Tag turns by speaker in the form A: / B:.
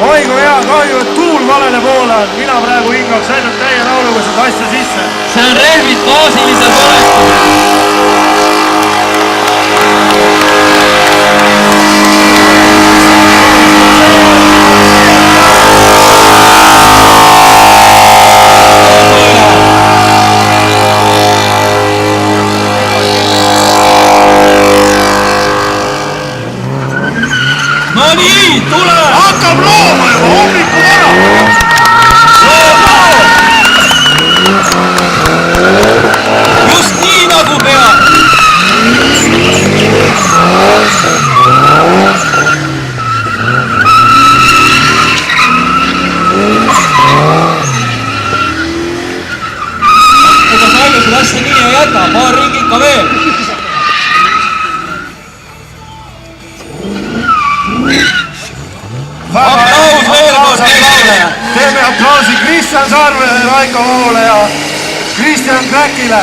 A: oi kui hea, kahju, et tuul valele poole on. Mina praegu hingaks ainult täie lauluga seda asja sisse.
B: See on relvid gaasilisel olekul. No nii, tule!
A: Hakkab looma juba hommiku vara!
B: Just nii nagu peab! Ega palju seda asja nii ei jäta, paar ringi ikka veel! Aplaus veel kord neile!
A: Teeme aplausi Kristjan Sarvele, Raiko Voole ja Kristjan Kräkile.